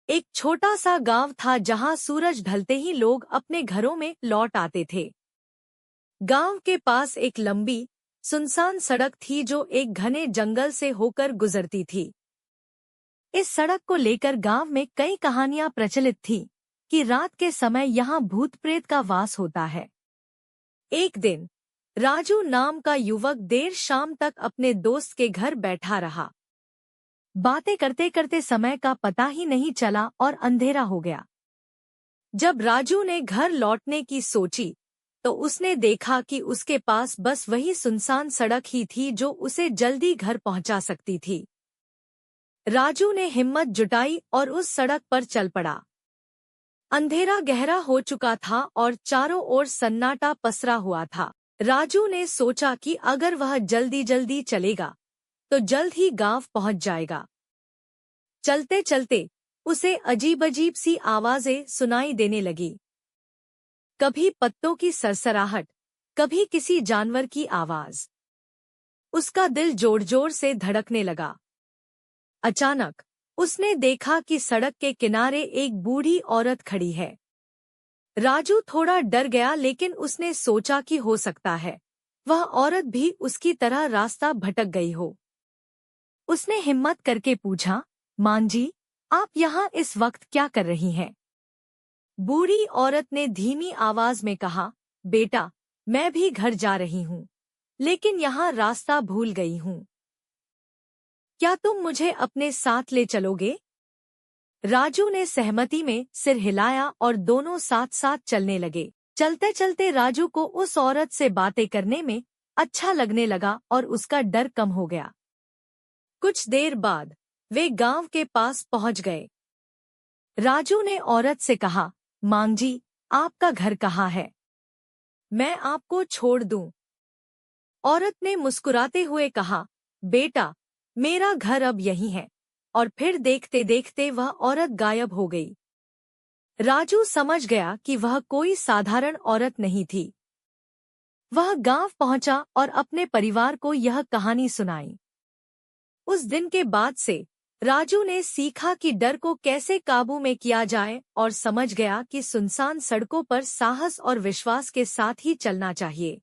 एक छोटा सा गांव था जहां सूरज ढलते ही लोग अपने घरों में लौट आते थे। गांव के पास एक लंबी, सुनसान सड़क थी जो एक घने जंगल से होकर गुजरती थी। इस सड़क को लेकर गांव में कई कहानियां प्रचलित थीं कि रात के समय यहां भूत प्रेत का वास होता है। एक दिन राजू नाम का युवक देर शाम तक अपने दोस्त के घर बैठा रहा। बातें करते करते समय का पता ही नहीं चला और अंधेरा हो गया। जब राजू ने घर लौटने की सोची तो उसने देखा कि उसके पास बस वही सुनसान सड़क ही थी जो उसे जल्दी घर पहुंचा सकती थी। राजू ने हिम्मत जुटाई और उस सड़क पर चल पड़ा। अंधेरा गहरा हो चुका था और चारों ओर सन्नाटा पसरा हुआ था। राजू ने सोचा कि अगर वह जल्दी जल्दी चलेगा तो जल्द ही गांव पहुंच जाएगा। चलते चलते उसे अजीब अजीब सी आवाजें सुनाई देने लगी। कभी पत्तों की सरसराहट, कभी किसी जानवर की आवाज। उसका दिल जोर जोर से धड़कने लगा। अचानक उसने देखा कि सड़क के किनारे एक बूढ़ी औरत खड़ी है। राजू थोड़ा डर गया, लेकिन उसने सोचा कि हो सकता है वह औरत भी उसकी तरह रास्ता भटक गई हो। उसने हिम्मत करके पूछा, मां जी, आप यहाँ इस वक्त क्या कर रही हैं? बूढ़ी औरत ने धीमी आवाज में कहा, बेटा, मैं भी घर जा रही हूँ, लेकिन यहाँ रास्ता भूल गई हूँ। क्या तुम मुझे अपने साथ ले चलोगे? राजू ने सहमति में सिर हिलाया और दोनों साथ साथ चलने लगे। चलते चलते राजू को उस औरत से बातें करने में अच्छा लगने लगा और उसका डर कम हो गया। कुछ देर बाद वे गांव के पास पहुंच गए। राजू ने औरत से कहा, मां जी, आपका घर कहाँ है? मैं आपको छोड़ दूं। औरत ने मुस्कुराते हुए कहा, बेटा, मेरा घर अब यही है। और फिर देखते देखते वह औरत गायब हो गई। राजू समझ गया कि वह कोई साधारण औरत नहीं थी। वह गांव पहुंचा और अपने परिवार को यह कहानी सुनाई। उस दिन के बाद से राजू ने सीखा कि डर को कैसे काबू में किया जाए और समझ गया कि सुनसान सड़कों पर साहस और विश्वास के साथ ही चलना चाहिए।